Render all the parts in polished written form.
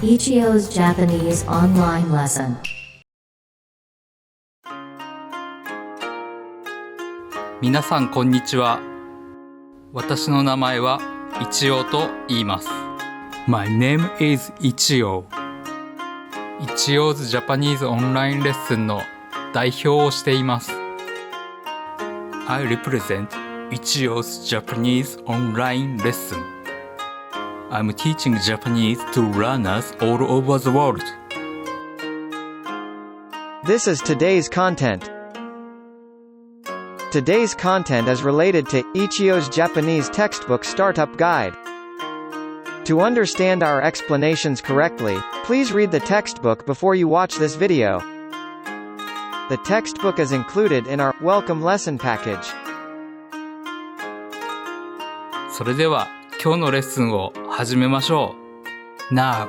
Ichiyo's Japanese Online Lesson. 皆さんこんにちは。私の名前はIchiyoと言います。My name is Ichiyo. Ichiyo's Japanese Online Lesson の代表をしています。I represent Ichiyo's Japanese Online Lesson.I'm teaching Japanese to learners all over the world. This is today's content. Today's content is related to Ichiyo's Japanese Textbook Startup Guide. To understand our explanations correctly, please read the textbook before you watch this video. The textbook is included in our Welcome Lesson package. それでは今日のレッスンを始めましょう。Now,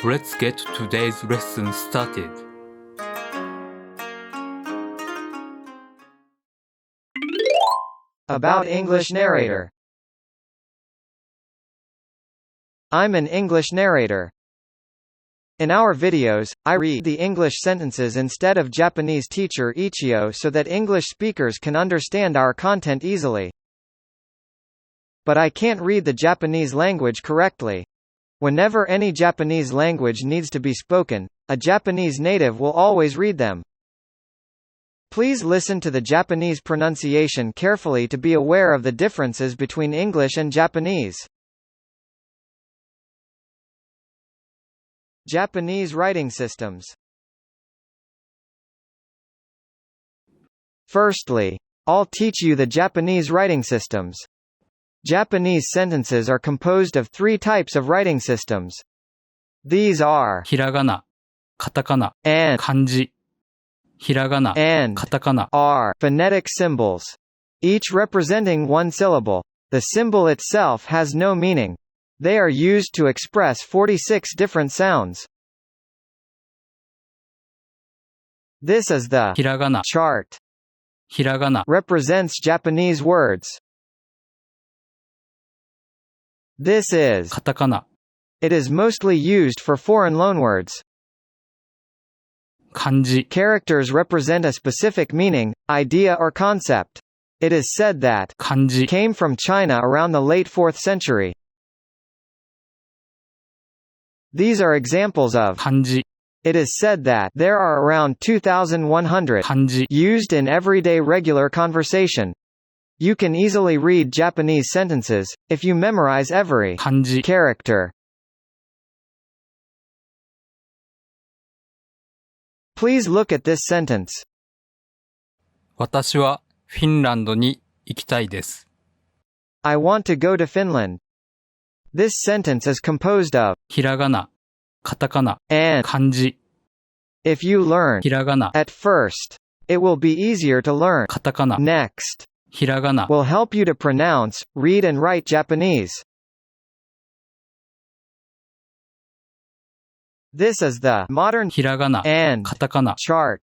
let's get today's lesson started. About English narrator. I'm an English narrator. In our videos, I read the English sentences instead of Japanese teacher Ichiyo so that English speakers can understand our content easily. But I can't read the Japanese language correctly. Whenever any Japanese language needs to be spoken, a Japanese native will always read them. Please listen to the Japanese pronunciation carefully to be aware of the differences between English and Japanese. Japanese writing systems. Firstly, I'll teach you the Japanese writing systems. Japanese sentences are composed of three types of writing systems. These are Hiragana, Katakana, and Kanji. Hiragana, and Katakana are phonetic symbols, each representing one syllable. The symbol itself has no meaning. They are used to express 46 different sounds. This is the Hiragana chart. Hiragana Represents Japanese words. This is Katakana It is mostly used for foreign loanwords. Kanji Characters represent a specific meaning, idea or concept. It is said that Kanji came from China around the late 4th century. These are examples of Kanji. It is said that there are around 2,100 Kanji used in everyday regular conversation. You can easily read Japanese sentences, if you memorize every Kanji character. Please look at this sentence. 私はフィンランドに行きたいです。I want to go to Finland. This sentence is composed of ひらがな、カタカナ、 and. 漢字。 If you learn ひらがな、 at first, it will be easier to learn カタカナ、 next. ひらがな、 Will help you to pronounce, read and write Japanese. This is the modern ひらがな、 and カタカナ。 chart.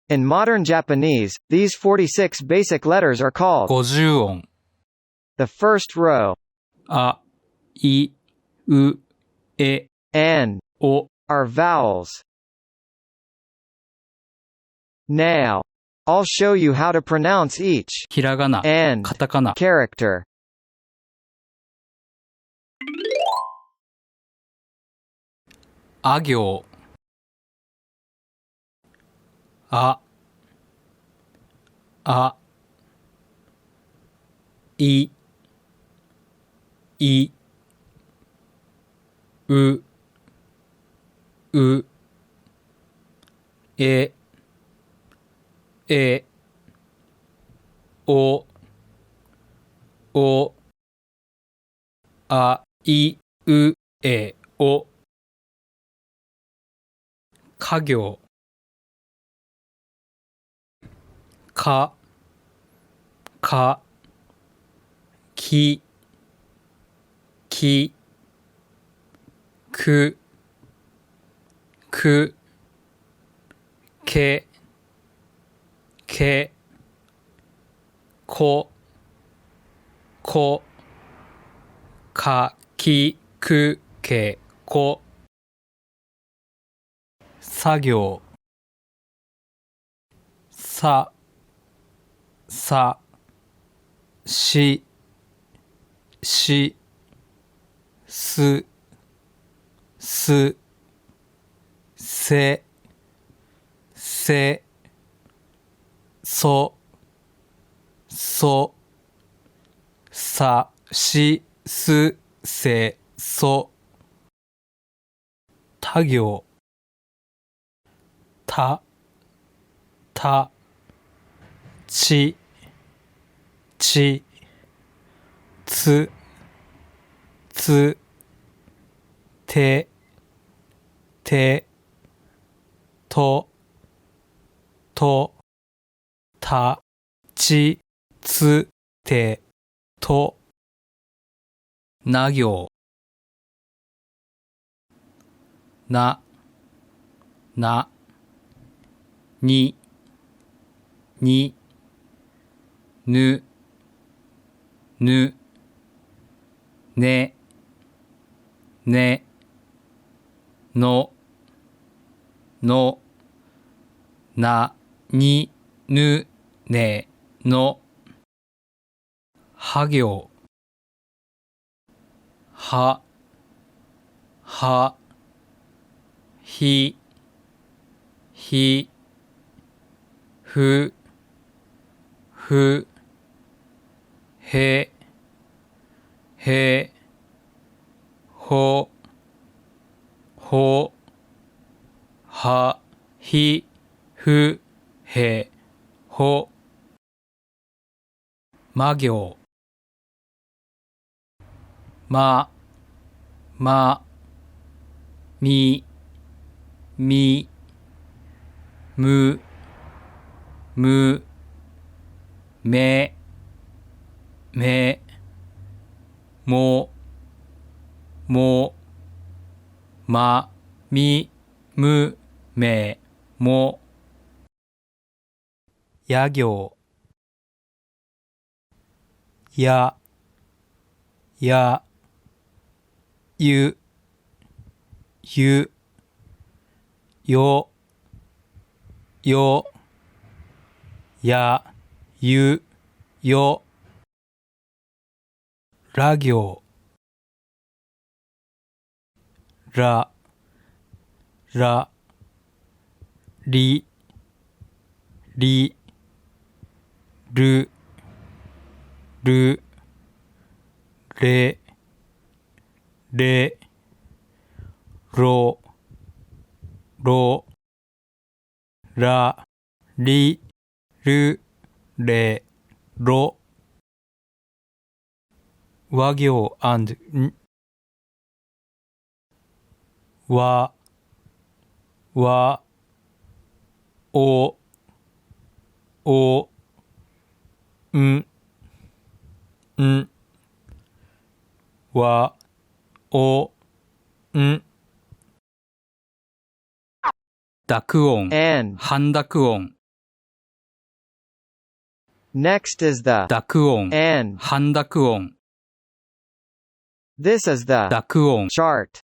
In modern Japanese, these 46 basic letters are called 50音。 the first row あ、い、う、え、 and お。 are vowels. Now, I'll show you how to pronounce each ひらがな、 and カタカナ。 character. あ行。あ、あ、い、い、う、う、え、え、お、お、あいうえお。か行。か、か、き、き、く、く、け、け、こ、こ、かきくけこ作業、さ、さ、し、し、す、す、せ、せ、そ、そ、さ、し、す、せ、そ、た行、た、た、ち、ち、つ、つ、て、て、と、と、た、ち、つ、て、と、な行、な、な、に、に、ぬ、ぬ、ね、ね、の、の、な、に、ぬ、ね、の、は行、は、は、ひ、ひ、ふ、ふ、へ、へ、ほ、ほ、は、ひ、ふ、へ、ほ、ま行、ま、ま、み、み、む、む、め、め、も、も、ま、み、む、め、も、や行、や、や、ゆ、ゆ、よ、よ、や、ゆ、よ、ら行、ら、ら、り、り、る、る、れ、れ、ろ、ろ、ら、り、る、れ、ろ、和行 and ん、わ、わ、お、お、ん、ん、わ、お、ん、濁音、 and. 半濁音、 Next is the 濁音、 and. 半濁音、 This is the 濁音、 chart.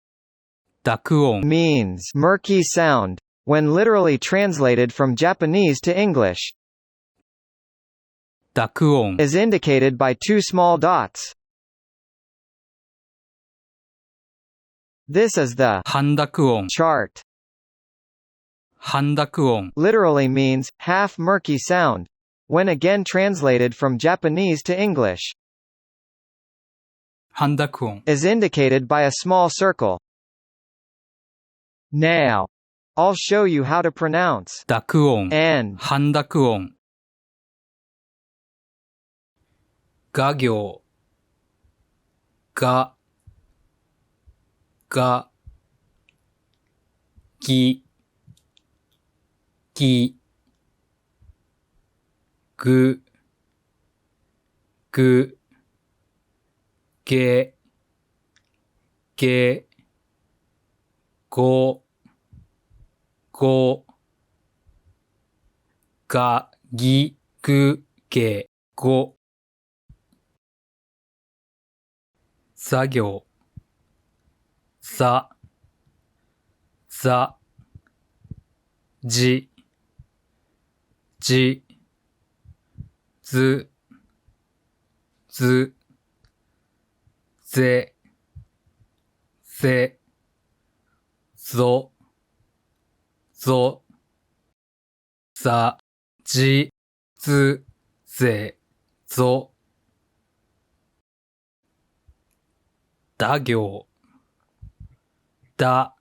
濁音、 Means murky sound when literally translated from Japanese to English. 濁音、 Is indicated by two small dots. This is the 半濁音、 chart. 半濁音、 Literally means half murky sound when again translated from Japanese to English. 半濁音、 Is indicated by a small circle. Now, I'll show you how to pronounce 濁音、 and. 半濁音、が行、が、が、ぎ、ぎ、ぐ、ぐ、げ、げ、ご、ご、が、ぎ、ぐ、げ、ご、ざ行、ざ、ざ、じ、じ、ず、ず、ぜ、ぜ、ぞ、ぞ、ざ、じ、ず、ぜ、ぞ。だ行、だ、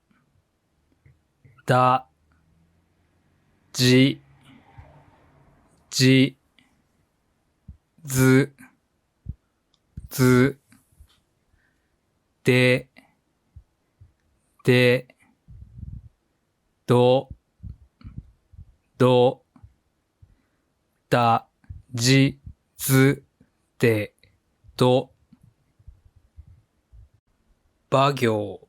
だ、じ、じ、ず、ず、で、で、ど、ど、だ、じ、ず、で、ど。ば行、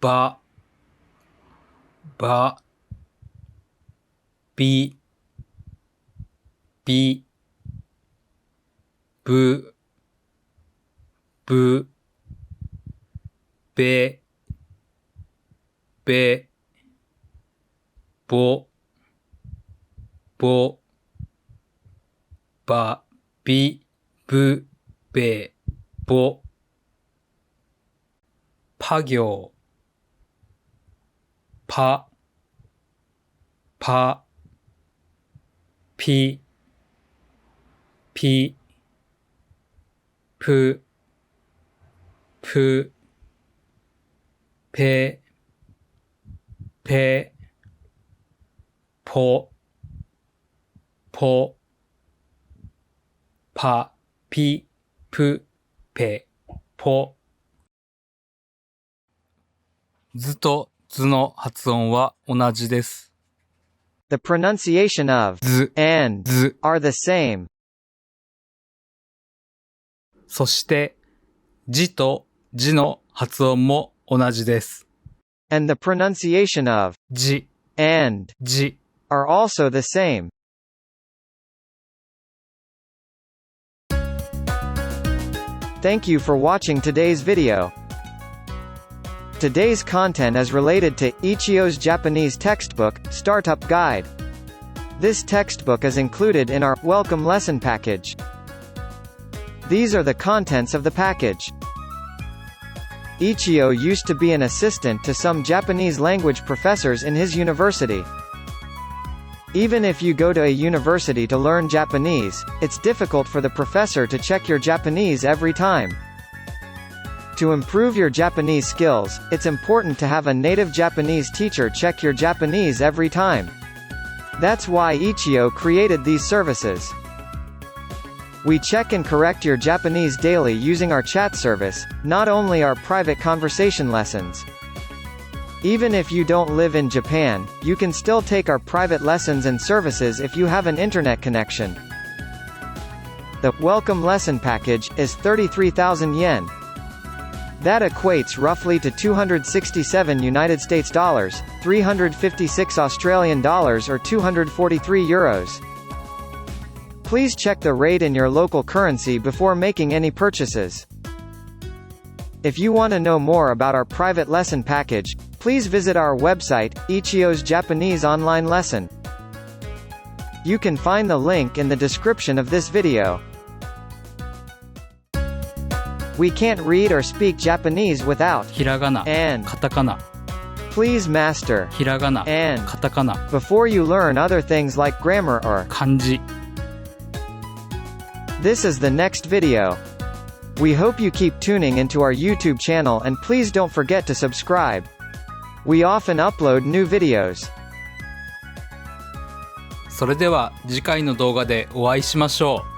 ば、ば、び、び、ぶ、ぶ、べ、べ、ぼ、ぼ、ば、び、ぶ、べ、ぼ。ぱ行、ぱ、ぱ、ぴ、ぴ、ぷ、ぷ、ぺ、ぺ、ぽ、ぽ、ぱ、ぴ、ぷ、ぺ、ぽ。ずとずの発音は同じです。The pronunciation of ず、 and ず。 are the same. そして、じとじの発音も同じです。And the pronunciation of じ、 and じ。 are also the same. Thank you for watching today's video. Today's content is related to Ichiyo's Japanese textbook, Startup Guide. This textbook is included in our welcome lesson package. These are the contents of the package. Ichiyo used to be an assistant to some Japanese language professors in his university. Even if you go to a university to learn Japanese, it's difficult for the professor to check your Japanese every time. To improve your Japanese skills, it's important to have a native Japanese teacher check your Japanese every time. That's why Ichiyo created these services. We check and correct your Japanese daily using our chat service, not only our private conversation lessons. Even if you don't live in Japan, you can still take our private lessons and services if you have an internet connection. The welcome lesson package is 33,000 yen. That equates roughly to 267 United States dollars, 356 Australian dollars or 243 euros. Please check the rate in your local currency before making any purchases. If you want to know more about our private lesson package, please visit our website, Ichiyo's Japanese Online Lesson. You can find the link in the description of this video. We can't read or speak Japanese without ひらがな、 and. カタカナ。 Please master ひらがな、 and カタカナ。 before you learn other things like grammar or 漢字。 This is the next video. We hope you keep tuning into our YouTube channel and please don't forget to subscribe. We often upload new videos. それでは次回の動画でお会いしましょう。